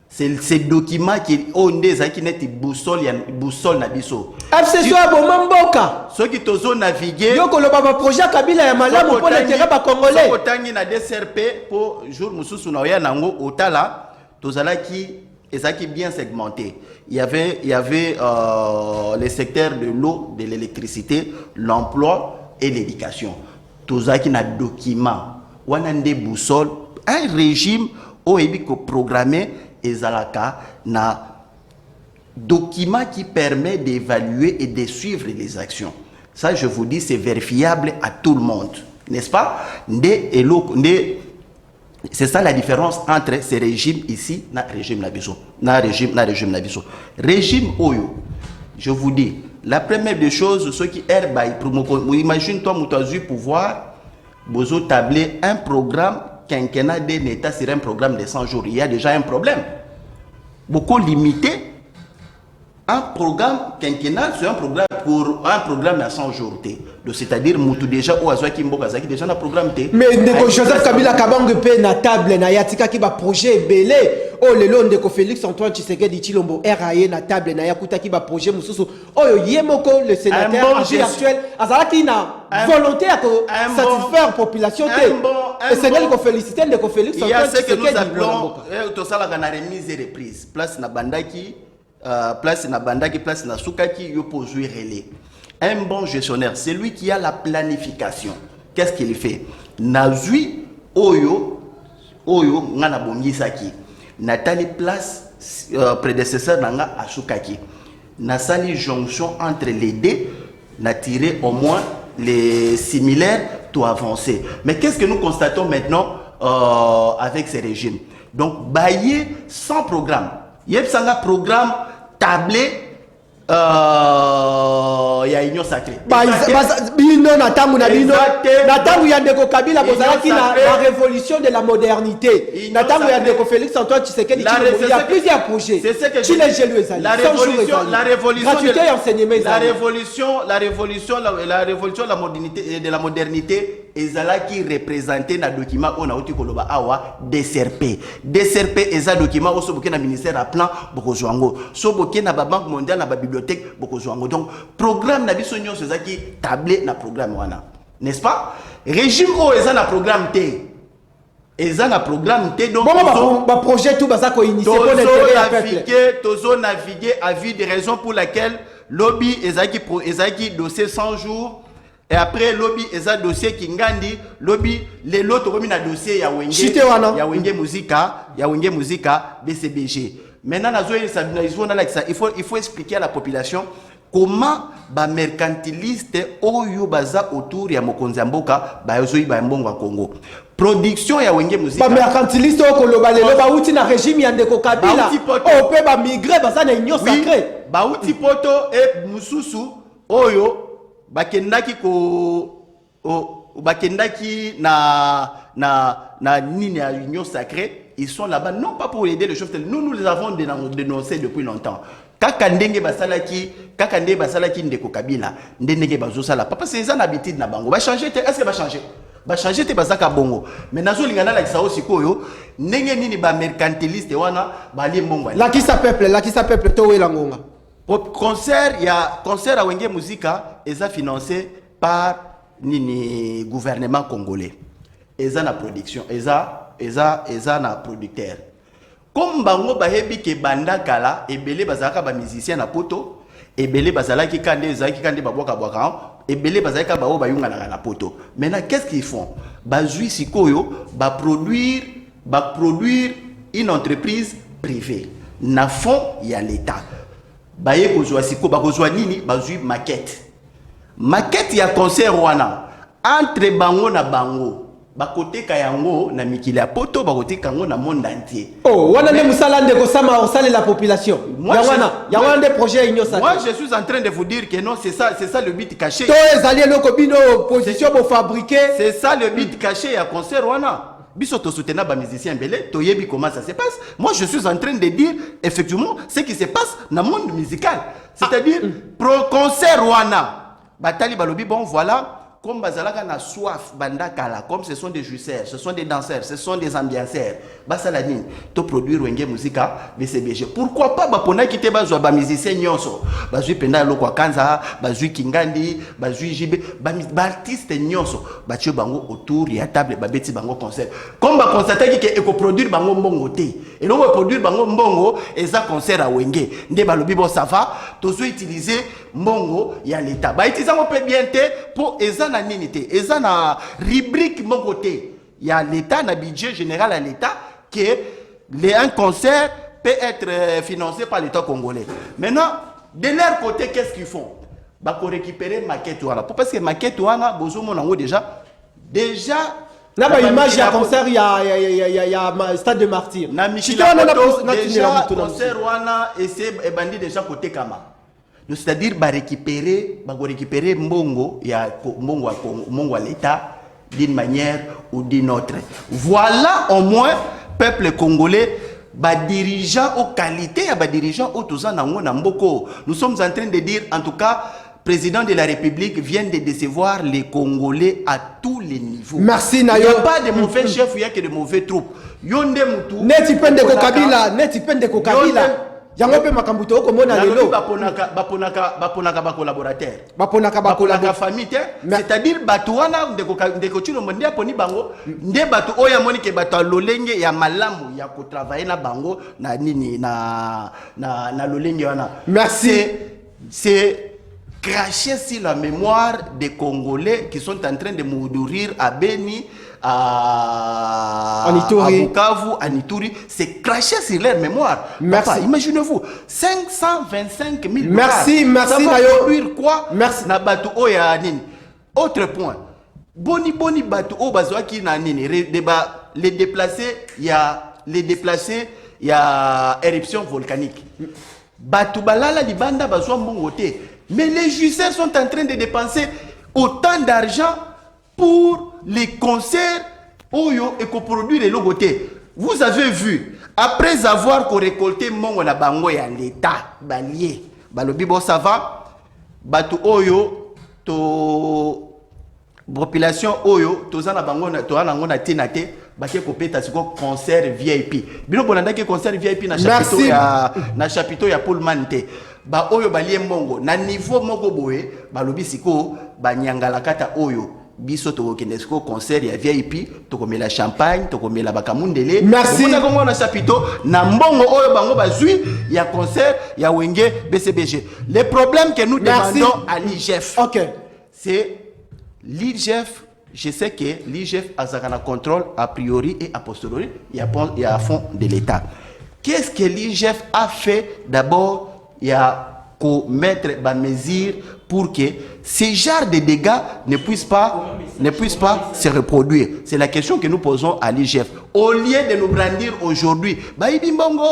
C'est ce document qui est qui n'est boussole na biso. FC soit bon mamboka. Ceux qui tozo naviguer. Yo ko loba projet Kabila ya malamu pour l'intérêt ba congolais. Ko tangi na DSRP pour jour mususu na oya nango otala tozala qui ezaki bien segmenté. Il y avait les secteurs de l'eau, de l'électricité, l'emploi et l'éducation. Tout ça qui n'a document, on a des boussoles, un régime où il faut programmer et zalaka na document qui permet d'évaluer et de suivre les actions. Ça, je vous dis, c'est vérifiable à tout le monde. N'est-ce pas? C'est ça la différence entre ces régimes ici et le régime Nabiso. Régime Oyo, je vous dis, la première des choses, ceux qui imagine-toi, Moutazu pouvoir, vous tabler un programme quinquennat d'un État sur un programme de 100 jours. Il y a déjà un problème. Beaucoup limité. Un programme quinquennal, c'est un programme à 100 jours. C'est-à-dire, Moutou déjà, ou Azouaki Mbokazaki, déjà un programme. Mais Joseph Kabila Kabang pe na table na yatika ki ba projet belé. Oh le long de Félix Antoine Tshisekedi Chilombo RAE na table na yakuta ki ba projet mususu. Oh yemoko le sénateur actuel azalaki na volonté à satisfaire la population. Et c'est là qu'on félicite de Félix Antoine Tshisekedi. Il y a ce que nous appelons tout ça la remise et reprise. Place na bandaki. Place na bandaki, place na soukaki, yo posui relais. Un bon gestionnaire, c'est lui qui a la planification. Qu'est-ce qu'il fait? Nazui oyo ngana bongisaki. Natali place prédécesseur nanga à soukaki. Nasali jonction entre les deux, n'a tiré au moins les similaires tout avancer. Mais qu'est-ce que nous constatons maintenant avec ces régimes? Donc bailler sans programme. Yep sanga programme tablé il y a union sacrée. Bino natangu na bino natangu ya ndeko Kabila bozalaki na révolution de la modernité. Natangu ya ndeko Félix Antoine Tshisekedi il y a plusieurs projets. C'est ce que la révolution de la modernité ezalaki représenté na document on a outi koloba awa DSRP eza document oso boké na ministère à plan bokozwango so boké na banque mondiale na bibliothèque bokozwango. Donc programme na biso nyonso ezaki tablé na programme wana, n'est-ce pas? Régime o eza na programme T. Eza na programme T, donc ba projet tout bazako initier pour l'intérêt du peuple. Tozo naviguer à vie des raisons pour laquelle lobby ezaki dossier 100 jours. Et après, lobby, eza dossier Kingandi, lobby, les lots remis na dossier ya Wenge Musica, BCBG. Maintenant, il faut expliquer à la population comment ba mercantiliste oyo baza autour ya mokonzi mboka ba yozo ba mbongo Congo. Production ya Wenge Musica. Ba mercantiliste o koloba lelo ba uti na régime ya ndeko Kabila. O pe ba migrer baza na union sacrée. Ba uti poto et mususu oyo bakendaki na nini à union sacrée, ils sont là-bas non pas pour aider le chef. Nous les avons dénoncé depuis longtemps. Kakandenge basalaki ndeko Kabila ndenge bazosala papa c'est ça l'habitude na bango ba changer. Est-ce que va changer te bazaka bongo mais nazo lingana la kisao sikoyo ndenge nini ba mercantiliste wana bali mbongo la qui sa peuple to wela ngonga. Concert à Wenge Musica est financé par le gouvernement congolais. Eza na production, eza na producteur. Comme bango bahebi ke banda kala ebele bazalaka ba musicien na poto, ebele bazalaki kande babwaka bwaka, ebele bazalaka ba o bayunga na poto. Maintenant qu'est-ce qu'ils font? Bazui sikoyo ba produire une entreprise privée. Na fond il y a l'état. Baye kozwa siko bakozwa nini bazui maquette ya concert wana entre bango na bango bakote kayango na mikili ya poto bakote kango na monde entier. Oh wana ne musala ndeko sama osale la population. Yawana des projets union sacrée. Moi je suis en train de vous dire que non c'est ça le but caché. To ezali loko bino position bo fabriquer. C'est ça le but caché ya concert wana. Biso to soutenir ba musicien belé to yebi comment ça se passe. Moi je suis en train de dire effectivement ce qui se passe dans le monde musical. C'est-à-dire pro concert wana batali balobi bon voilà comme bazalaka na soif bandakala comme ce sont des jouisseurs, ce sont des danseurs, ce sont des ambianceurs. Basaladine to produire Wenge Musica BCBG. Pourquoi pas bapona kité bazwa ba musicien nyonso. Bazui penda lokwa kanza, bazui Kingandi, bazui JB, ba artiste nyonso. Batio bango autour ya table ba beti bango concert. Comme ba constater que eko produire bango mbongo te. Et non produire bango mbongo eza concert à Wenge. Nde balobi bon ça va, tozo utiliser mbongo ya l'état. Ba utiliser mo peut bien te pour eza na ninité. Eza na rubrique mbongo te. Il y a l'état na budget général à l'état que un concert peut être financé par l'État congolais. Maintenant, de leur côté, qu'est-ce qu'ils font? Bah, pour récupérer maquette ouana. Parce que maquette ouana, bozomo nango déjà. Là, bah, image, il y a concert, il y a stade de martyr. Na Michila Koto, déjà, concert ouana, et c'est bandit déjà côté Kama. C'est-à-dire, bah, récupérer mbongo, il y a mbongo à l'État, d'une manière ou d'une autre. Voilà, au moins, peuple congolais, bah, dirigeant aux qualités, bah, dirigeant aux tous Mboko. Nous sommes en train de dire, en tout cas, président de la République vient de décevoir les Congolais à tous les niveaux. Merci, Nayo. Il n'y a pas de mauvais chefs, il n'y a que de mauvais troupes. Yonde Moutou. Neti pende kokabila, neti pende kokabila. Yango pe makambuto ko mona lelo. Baponaka ba collaborateur. Baponaka famille, c'est-à-dire batuana de kochino mondia poni bango, nde batu oya moni ke batu lolenge ya malamu ya ko travailler na bango na nini na lolenge wana. Merci. C'est cracher sur la mémoire des Congolais qui sont en train de mourir à Beni, à Bukavu, à Ituri. C'est cracher sur leur mémoire. Merci. Imaginez-vous, 525 000 merci, dollars. merci, ça va produire quoi? Merci. Na batu oya nini. Autre point. Boni batu o bazwa ki na nini. Les déplacés, il y a éruption volcanique. Batu balala libanda bazwa mbongote. Mais les juges sont en train de dépenser autant d'argent pour les concerts oyo et qu'on produit les logotés. Vous avez vu, après avoir récolté mon na bango ya l'État, balié, balobi bo ça va, batu oyo to population oyo tozana bango na to anango na tinate baké kopeta siko concert VIP. Bino bolanda ke concert VIP na chapiteau ya Paul Mante. Ba oyo balie mbongo na niveau moko boye balobi siko banyangala kata oyo biso to kende siko concert ya VIP to komela champagne to komela bakamundele. Merci. Mona kongo na chapiteau na mbongo oyo bango bazui ya concert ya Wenge BCBG. Le problème que nous demandons à l'IGF, c'est l'IGF. Je sais que l'IGF a un contrôle a priori et a posteriori, il y a à fond de l'État. Qu'est-ce que l'IGF a fait? D'abord, il y a qu'à mettre des mesures pour que ces genres de dégâts ne puissent pas se reproduire. C'est la question que nous posons à l'IGF. Au lieu de nous brandir aujourd'hui, Baïbi Mbongo,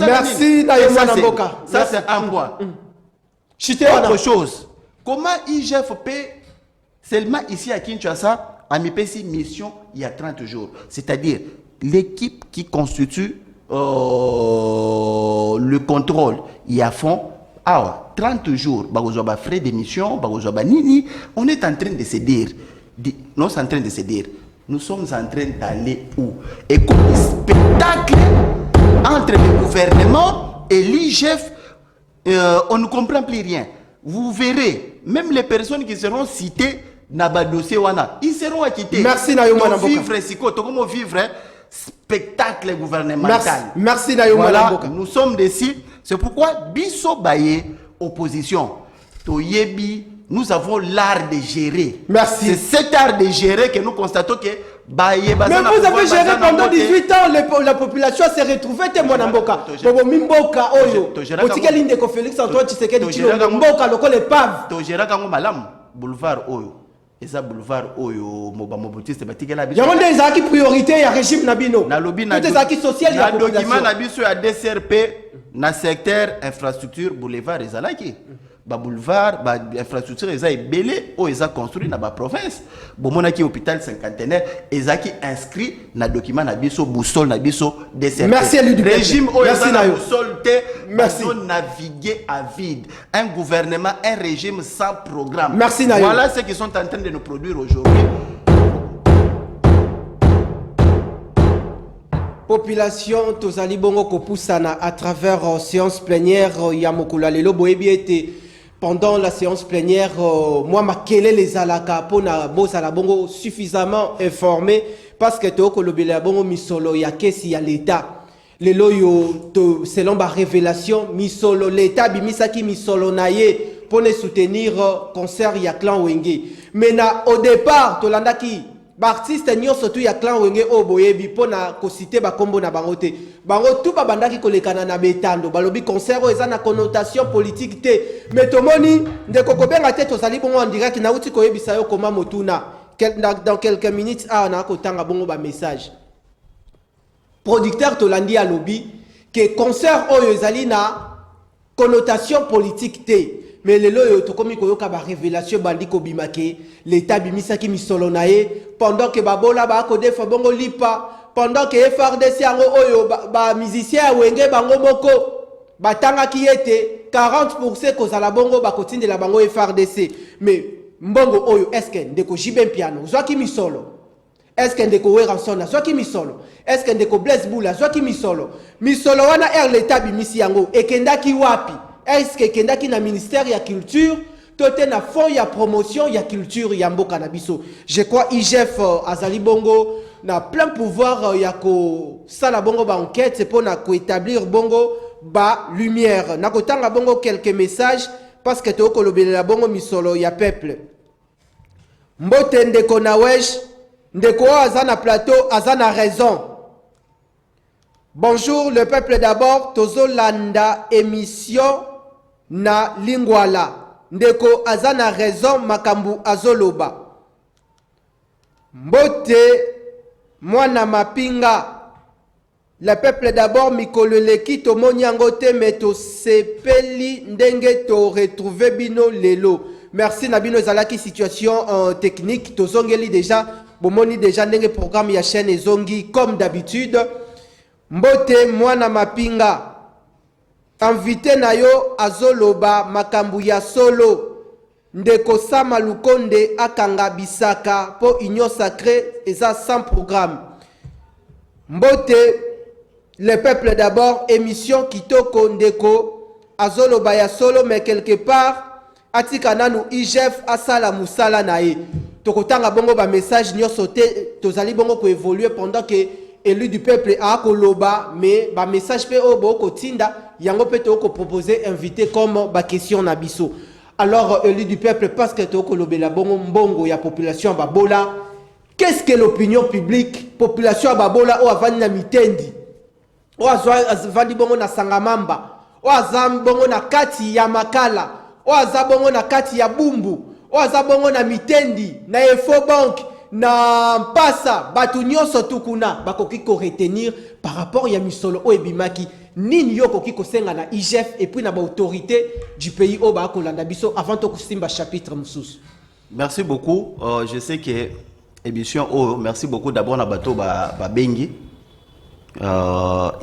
merci, ça c'est un point. Autre chose, comment l'IGF peut seulement ici à Kinshasa a mis mission il y a 30 jours. C'est-à-dire l'équipe qui constitue le contrôle, il y a fond, 30 jours, frais d'émission, on est en train de se dire, nous sommes en train de se dire, nous sommes en train d'aller où? Et comme spectacle entre le gouvernement et l'IGF, on ne comprend plus rien. Vous verrez, même les personnes qui seront citées, ils seront acquittés. Merci Nayouma vivre spectacle gouvernemental. Merci Nayouma voilà, nous sommes ici. C'est pourquoi Bisso Baye opposition. Toyebi, nous avons l'art de gérer. Merci. C'est cet art de gérer que nous constatons que Baye. Mais vous avez géré pendant 18 ans, la population s'est retrouvée. Témoin Mboka. Bobo Mimboka Oyo. Otika Linde ko Félix Antoine Tshisekedi Tshilombo Mboka loko le pave. Tojera kango malam boulevard Oyo. Et ça boulevard Oyo Mobamobotiste batikela biso. Yamone ezaki priorité ya régime Nabino. Na lobby na ezaki social ya population. Document na biso ya DCRP na secteur infrastructure boulevard ezalaki. Ba boulevard ba infrastructure eza ebele o eza construit na ba province. Bomonaki hôpital cinquantenaire ezaki inscrit na document na biso boussole na biso DCRP. Merci à lui du régime o eza na boussole te. Merci. Naviguer à vide. Un gouvernement, un régime sans programme. Merci Nayo. Voilà ce qu'ils sont en train de nous produire aujourd'hui. Population tozali bongo kopusana à travers séance plénière Yamokula lelo boyebi été pendant la séance plénière moi makele les alaka pona bosala bongo suffisamment informé parce que to kolobela bongo misolo ya kesi ya l'état lelo yo to selon ba révélation misolo l'état bimisaki misolo naye pour soutenir concert ya clan Wenge mais na au départ to landaki artiste nyo surtout ya clan wenge o boyebi pona ko citer ba kombo na bango te bango tout ba bandaki kolekana na betando balobi concert eza na connotation politique te mais tomoni ndeko kobenga te tozali bongo en direct na uti koyebisa yo koma motuna dans quelques minutes na ko tanga bongo ba message producteur tolandi ya lobby que concert oyo ezali na connotation politique te mais lelo yo tokomi koyoka ba révélation bandi ko bimake l'état bimisaki misolo na ye pendant que babola ba ko defa bongo lipa pendant que FRDC yango oyo ba musicien wenge bango moko batanga ki ete 40% kozala bongo ba kotindela bango FRDC mais mbongo oyo est-ce que ndeko Jibem Piano zwaki misolo est-ce que ndeko Weransona zwaki misolo est-ce que ndeko Blaise Bula zwaki misolo wana l'état bimisi yango ekendaki wapi est-ce que kendaki na ministère ya culture tote na fond ya promotion ya culture ya mboka na biso je crois IGF azali bongo na plein pouvoir ya ko sala bongo ba enquête pour na ko établir bongo ba lumière na ko tanga bongo quelques messages parce que to ko lobelela bongo misolo ya peuple mbote ndeko na wesh ndeko azana plateau azana raison. Bonjour le peuple d'abord tozolanda émission na lingwala ndeko azana raison makambu azoloba mbote mwana mapinga le peuple d'abord mikolo leki tomoni yango te mais tosepeli ndenge to retrouver bino lelo merci na bino ezalaki situation technique tozongeli déjà bomoni déjà ndenge programme ya chaîne ezongi comme d'habitude mbote mwana mapinga invité na yo azoloba makambu ya solo ndeko Sama Lukonde akanga bisaka po union sacrée eza sans programme mbote le peuple d'abord émission kitoko ndeko azoloba ya solo mais quelque part atika nanu IGF asala musala na ye tokotanga bongo ba message nyonso te tozali bongo ko évoluer pendant que élu du peuple a koloba mais ba message pe obo ko tinda yango pe to ko proposer invité comme ba question na biso alors élu du peuple parce que to ko lobela bongo mbongo ya population babola qu'est-ce que l'opinion publique population babola o avani na mitendi o azvandi bongo na Sangamamba o azam bongo na kati ya Makala o azam bongo na kati ya Bumbu o azam bongo na mitendi na Efo Bank na mpasa batu nyonso tukuna bakoki ko retenir par rapport ya misolo o ebimaki nini yo koki ko senga na IGF et puis na ba autorité du pays o ba kolanda biso avant to kusimba chapitre mususu. Merci beaucoup. Je sais que émission oh merci beaucoup d'abord na bato ba bengi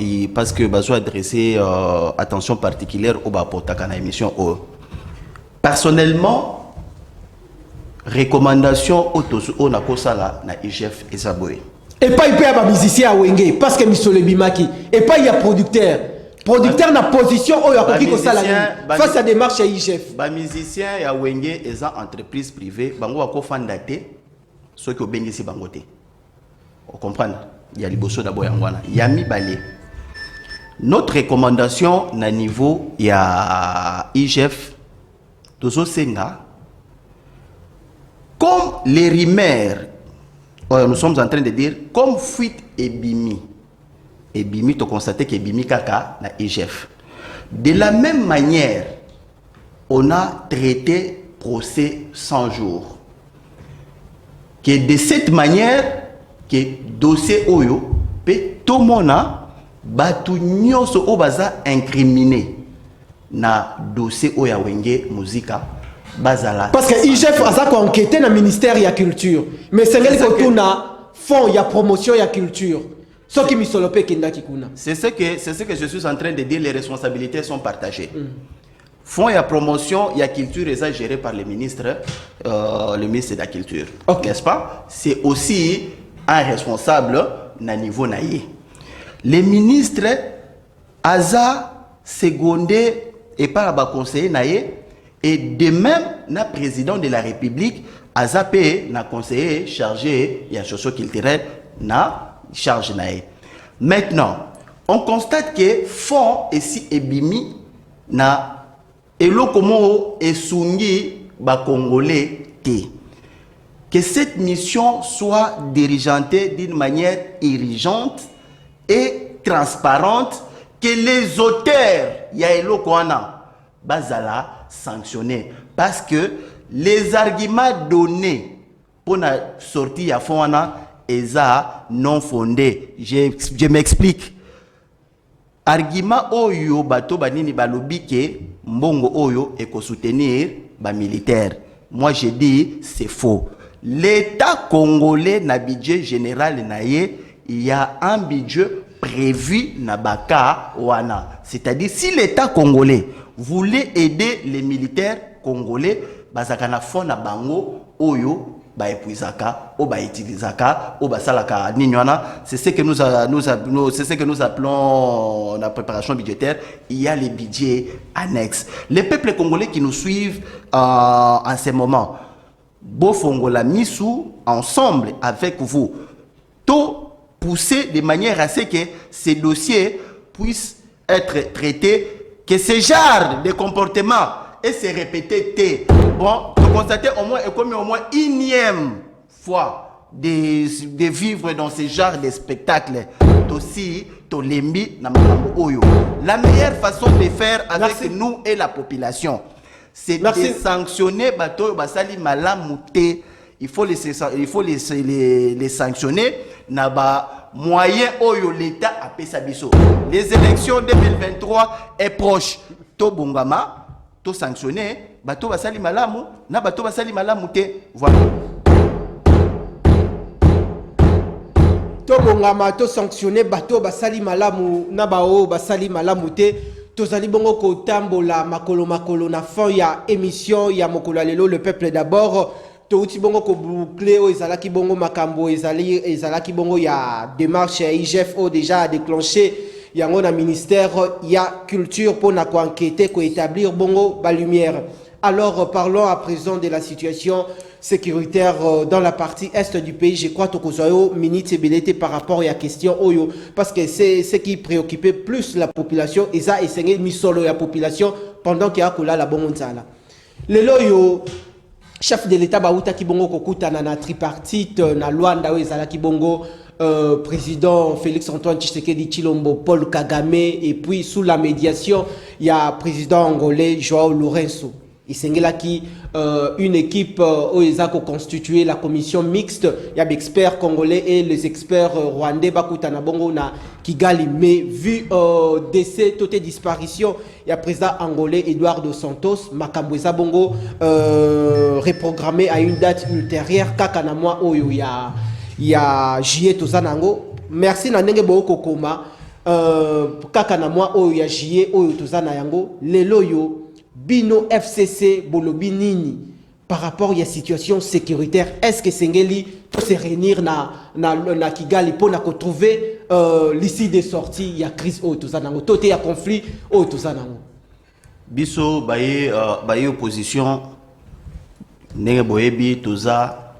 et parce que bazo adresser attention particulière au ba potaka na émission oh. Personnellement recommandation autosu on a kosala na IGF esaboé et pas il peut ba musicien à wenge parce que misolo bimaki et pas il y a producteur na position o ya koki kosala face à démarche à IGF ba musicien ya wenge eza entreprise privée bango ko fanda te ceux qui obengisi bango te on comprendre il y a liboso d'abord yangwana yami balé notre recommandation na niveau ya IGF tozo senga comme les rumeurs, nous sommes en train de dire, comme fuite et bimi, tu constates que bimi kaka na IGF. De la même manière, on a traité procès 100 jours. Que de cette manière, que dossier oyo, pe tout monde batu nyonso o baza incriminé na dossier oya wenge muzika. Bazala. Parce que IGF a enquêté dans le ministère de la culture. Mais c'est ce que fond, il y a promotion de la culture. C'est ce que je suis en train de dire, les responsabilités sont partagées. Fonds et promotion, il y a culture et ça géré par le ministre de la culture. Okay. N'est-ce pas? C'est aussi un responsable na niveau naïe. Les ministres, Aza, secondé et par la conseiller naïe. Et de même, le président de la République a zappé, na conseiller chargé, il y a chose culturelle, na charge nae. Maintenant, on constate que fond et si ebimi na elo komo esungi ba congolais te. que cette mission soit dirigentée d'une manière urgente et transparente, que les auteurs Yaelo Kwana bazala sanctionnés. Parce que les arguments donnés pour la sortie à Fona eza non fondés. Je m'explique. Argument oyo bato banini balobi ke mbongo oyo eko soutenir ba militaire. Moi je dis c'est faux. L'État congolais na budget général naye, il y a un budget prévu na baka wana. C'est-à-dire si l'État congolais voulait aider les militaires congolais, bazaka na fond na bango oyo ba epuizaka o ba utilisaka o ba salaka ninyana. C'est ce que nous appelons la préparation budgétaire. Il y a les budgets annexes. Les peuples congolais qui nous suivent en ce moment, Bofongola Missou, ensemble avec vous, tout pousser de manière à ce que ces dossiers puissent être traités, que ce genre de comportement et se répéter. Bon, de constater au moins, et comme au moins énième fois de vivre dans ce genre de spectacle. Aussi, la meilleure façon de faire avec nous et la population, c'est de sanctionner bateau basali malamouté. Il faut les sanctionner. Naba moyen oyo l'État a payé biso. Les élections 2023 est proche. To bongama, to sanctionner bateau basali malamu, na bateau basali malamouté. Voilà. To bongama to sanctionner bateau basali malamu na bao basali malamouté. Tozali bongo ko tambola makolo na fin ya émission ya mokolo lelo le peuple d'abord. Touti bongo ko boucler o ezalaki bongo makambo ezalaki bongo ya démarche ya IGF déjà déclenché yango na ministère ya culture pour na ko enquêter ko établir bongo ba lumière. Alors parlons à présent de la situation sécuritaire dans la partie est du pays. Je crois que Tokozoyo minute belete par rapport à la question Oyo parce que c'est ce qui préoccupait plus la population et ça essayé misolo la population pendant qu'il y a la bonne le loyo chef de l'État Baouta Kibongo Kokuta na tripartite na Luanda Wezala Kibongo président Félix Antoine Tshisekedi Chilombo Paul Kagame et puis sous la médiation il y a président angolais Joao Lourenço. Il s'engage une équipe où constitué la commission mixte. Il y a des experts congolais et les experts rwandais Bakutana Bongo na Kigali. Mais vu décès, toute disparition, il y a président angolais Eduardo Santos, Makambweza Bongo reprogrammé à une date ultérieure. Kakana moi il y a J.E. Tozanango. Merci Nandenge Boko Koma. Kakana moi il y a J.E. Tozanayango. Leloyo. Bino FCC Bolobi Nini par rapport à la situation sécuritaire, est-ce que Sengeli peut se réunir na Kigali pour trouver l'issue des sorties, il y a crise au Tozanango, il y a conflit au Tozanango. Biso baye opposition nenge boyebi toza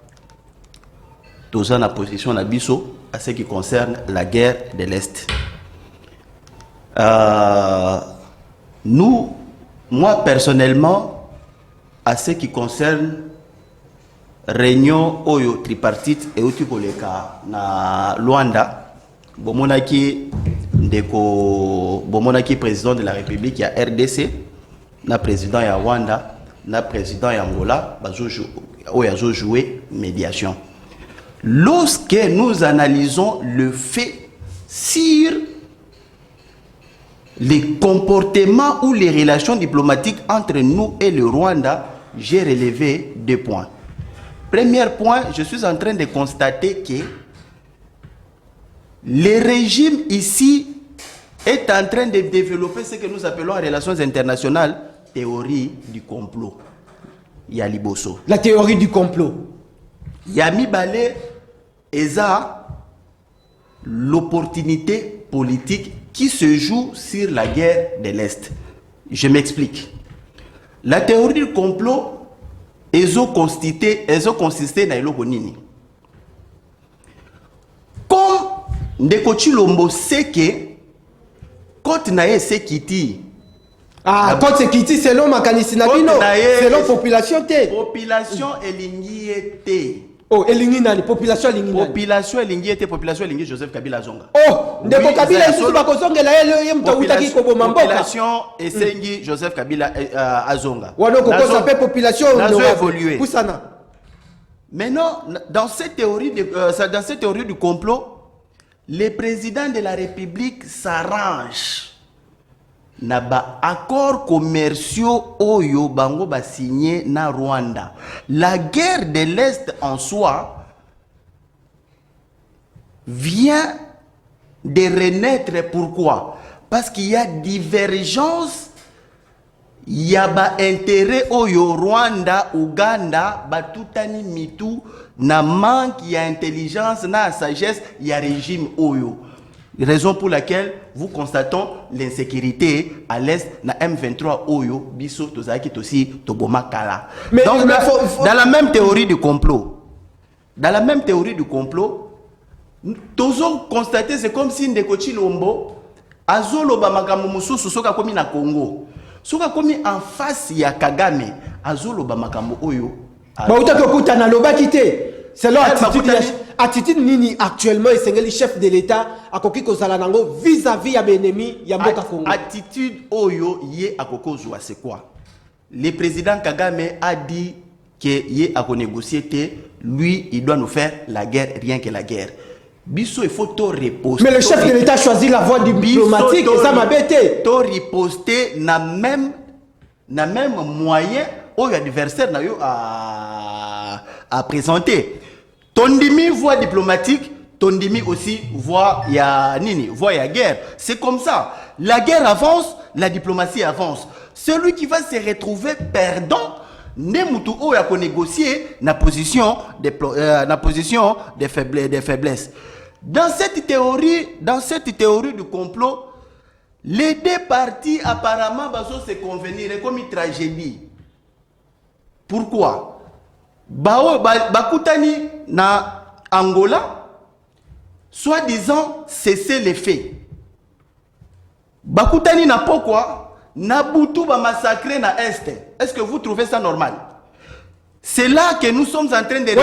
na position na biso à ce qui concerne la guerre de l'Est. Moi, personnellement, à ce qui concerne réunion oyo tripartite et outi koleka na Luanda, bomonaki président de la République, il y a RDC, na président ya Rwanda, na président ya Angola, bazo jouer médiation. Lorsque nous analysons le fait sur les comportements ou les relations diplomatiques entre nous et le Rwanda, j'ai relevé 2 points. Premier point, je suis en train de constater que le régime ici est en train de développer ce que nous appelons en relations internationales théorie du complot. Yaliboso. La théorie du complot. Yami Balé eza l'opportunité politique qui se joue sur la guerre de l'Est. Je m'explique. La théorie du complot est consistée dans le nini. Comme Ndeko Chilombo sait que quand naye se kiti quand c'est kiti selon makanisi na bino selon population te. Population elingi te. Oh, elingi nani population elingi nani? Population elingi était population elingi Joseph Kabila zonga. Oh, ndeko Kabila isusu bakozongela ye mtu utaki koboma mboka. Population esengi Joseph Kabila azonga. Wana kokosa pe population nazo évoluer. Pusana. Maintenant, dans cette théorie du complot, les présidents de la République s'arrangent. Naba accords commerciaux oyo bango ba signé na Rwanda. La guerre de l'Est en soi vient de renaître. Pourquoi? Parce qu'il y a divergence. Il y a ba intérêt oyo Rwanda, Ouganda, batutani mitu na manque ya intelligence na sagesse ya régime oyo. Raison pour laquelle vous constatons l'insécurité à l'est na M23 oyo biso tozaki tosi toboma kala. Donc dans la même théorie du complot, tozo constater c'est comme si Ndeko Chilombo azolo ba makambo mususu soka komi na Congo. Soka komi en face ya Kagame azolo ba makambo oyo. Ba utaki okuta na lobaki te. C'est leur attitude nini actuellement le chef de l'État akoki kozala nango vis-à-vis ya l'ennemi ya mboka Congo. Attitude oyo ye akoko zwa c'est quoi? Le président Kagame a dit que ye ako négocier te, lui il doit nous faire la guerre, rien que la guerre. Biso il faut to riposter. Mais le chef de l'État choisit la voie diplomatique et ça m'a bêté. To riposter na même moyen oyo adversaire na yo à présenter. Tondimi voie diplomatique, tondimi aussi voie ya nini, voie ya guerre. C'est comme ça. La guerre avance, la diplomatie avance. Celui qui va se retrouver perdant, ne mutu o ya ko négocier na position de faiblesse. Dans cette théorie du complot, les deux parties apparemment vont se convenir comme une tragédie. Pourquoi? Bakutani na Angola, soi-disant cesser les faits. Bakutani na pourquoi? Na Boutou ba massacrer na Est. Est-ce que vous trouvez ça normal? C'est là que nous sommes en train de c'est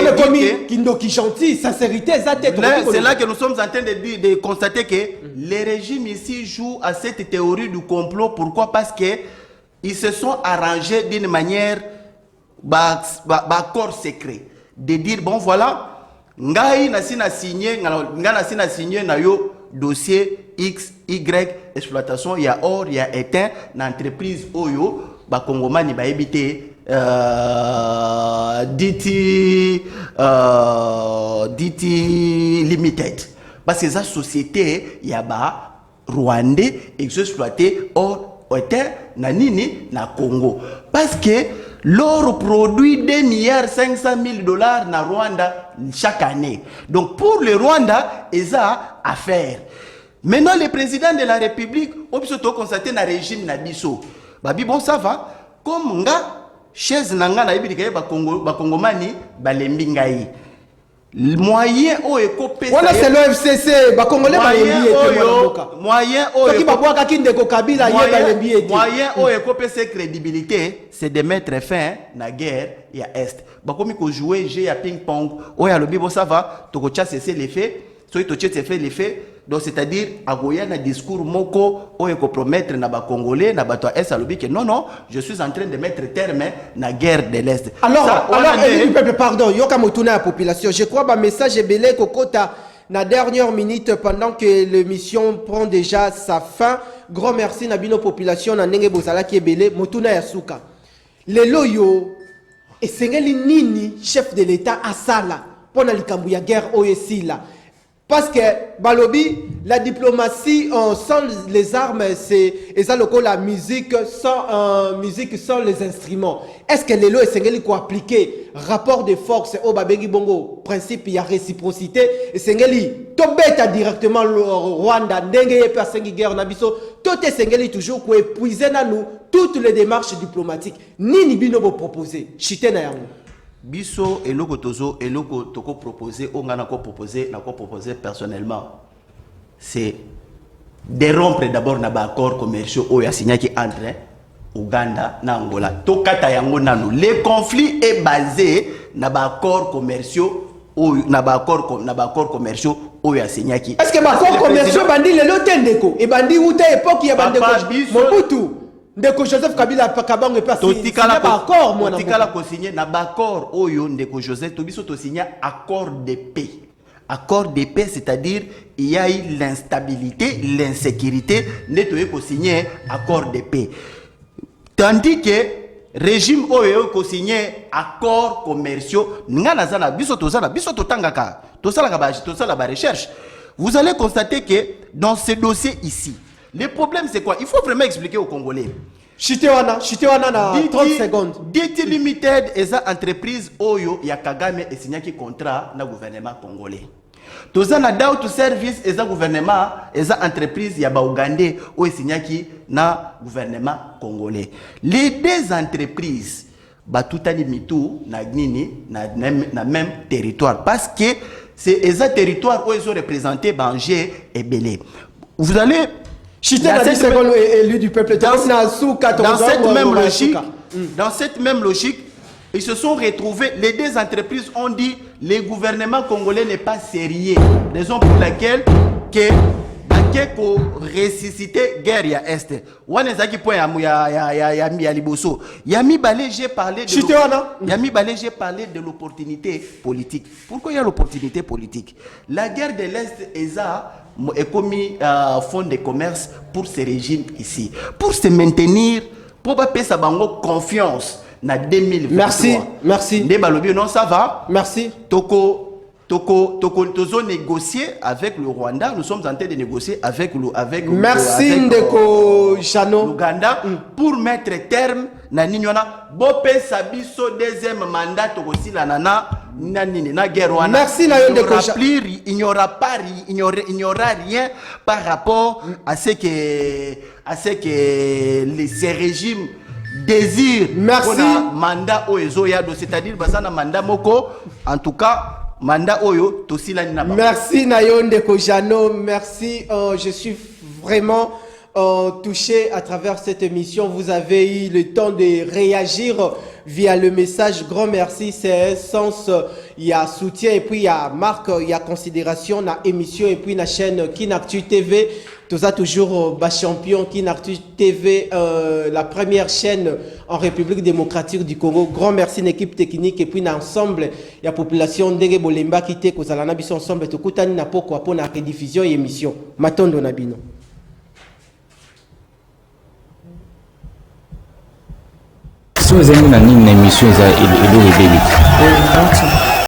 là que nous sommes en train de constater que les régimes ici jouent à cette théorie du complot. Pourquoi? Parce que ils se sont arrangés d'une manière accord secret de dire bon voilà ngai nasina signé na yo dossier X Y exploitation ya or ya éteint na entreprise oyo ba kongomani ba ebité DT Limited parce que sa société ya ba rwandais exploité or éteint na nini na Congo parce que l'or produit 2,5 milliards na Rwanda chaque année. Donc pour le Rwanda, ils ont affaire. Maintenant, le président de la République, on peut constater dans le régime Nabiso. Babi bon ça va. Comme nga chaise nanga na ibi dikaye ba Congomani ba lembingai. Moyen o ekopesa. Voilà c'est le FCC ba Congolais ba lembi ete moyen o qui ba boaka Ndeko Kabila ye ba lembi ete. Moyen o ekopesa crédibilité, c'est de mettre fin na guerre ya Est. Ba komi ko jouer jeu ya ping pong. O ya lobi bo ça va, to ko cesser les faits, so to cesser fait les faits. Donc c'est-à-dire agoya na discours moko o eko promettre na ba Congolais na ba to Est alobi que non, je suis en train de mettre terme na guerre de l'Est. Alors pardon, yoka motuna la population. Je crois ba message belé kokota na dernière minute pendant que l'émission prend déjà sa fin. Grand merci na bino population na ndenge bozala ki belé motuna ya suka. Lelo yo esengeli nini chef de l'État asala pona likambu ya guerre oyesila. Parce que Balobi, la diplomatie sans les armes, c'est la musique sans les instruments. Est-ce que les lois et quoi appliquer rapport de force au Babengi Bongo, principe il y a réciprocité et Sengeli tobeta directement le Rwanda ndenge personne guerre nabiso tout est Sengeli toujours quoi épuiser na nous toutes les démarches diplomatiques ni bino bo proposer chité na yango. Biso eloko tozo eloko toko proposer on a proposer personnellement c'est de rompre d'abord na ba accords commerciaux o ya signé qui entre Ouganda na Angola to kata yango nanu le conflit est basé na ba accords commerciaux na ba accord commerciaux oyo asignaki. Est-ce que accord commerciaux bandi le lotendeko et bandi ou ta époque il y a bandi Mobutu ndeko Joseph Kabila Kabango pas signé accord moi na tikala ko signer na ba accord oyo ndeko Joseph to biso to signer accord de paix. Accord de paix, c'est-à-dire il y a eu l'instabilité, l'insécurité, netoye ko signer accord de paix. Tandis que régime oyo ko signer accord commerciaux ngana zana biso totangaka to sala ba recherche. Vous allez constater que dans ce dossier ici, le problème c'est quoi? Il faut vraiment expliquer aux Congolais. Chitewana na 30 secondes. DT Limited est une entreprise oyo ya Kagame et signaki contrat na gouvernement congolais. Tozana Doubt Service est un gouvernement, est une entreprise ya ba Ougandais oyo signaki na gouvernement congolais. Les deux entreprises batutani mitu na nini na même territoire parce que c'est un territoire où ils sont représentés Bangé et Belé. Vous allez Chité na 10 secondes élu du peuple dans cette même logique, ils se sont retrouvés, les deux entreprises ont dit le gouvernement congolais n'est pas sérieux. Raison pour laquelle que ko ressusciter guerre ya est. Wana zaki point ya liboso. Yami Balé j'ai parlé de l'opportunité politique. Pourquoi il y a l'opportunité politique? La guerre de l'Est est commis fonds de commerce pour ce régime ici. Pour se maintenir, pour pas payer sa bango confiance na 2023. Merci. Ndebalobi non ça va? Merci. Tozo négocier avec le Rwanda. Nous sommes en train de négocier avec merci Ndeko Jano Ouganda pour mettre terme na ninyona bopé sabiso deuxième mandat tokosi la nana na guerre wana. Merci na Ndeko il n'y aura rien par rapport à ce que ces régimes désirent. Merci. Mandat oezoya, c'est-à-dire basana mandat moko en tout cas. Manda oyo tosila ni na ba. Merci Nayonde Kojano, merci. Je suis vraiment touché à travers cette émission. Vous avez eu le temps de réagir via le message. Grand merci. C'est un sens, il y a soutien et puis il y a marque, il y a considération dans l'émission et puis la chaîne Kinactu TV. Tout ça toujours bas champion Kinactu TV, la première chaîne en République démocratique du Congo. Grand merci l'équipe technique et puis l'ensemble il y a population ndenge bolemba qui te kozala na biso ensemble to kutani na poko pour la rediffusion et émission. Matondo na bino. So zeni na nini na émission za Elori Baby.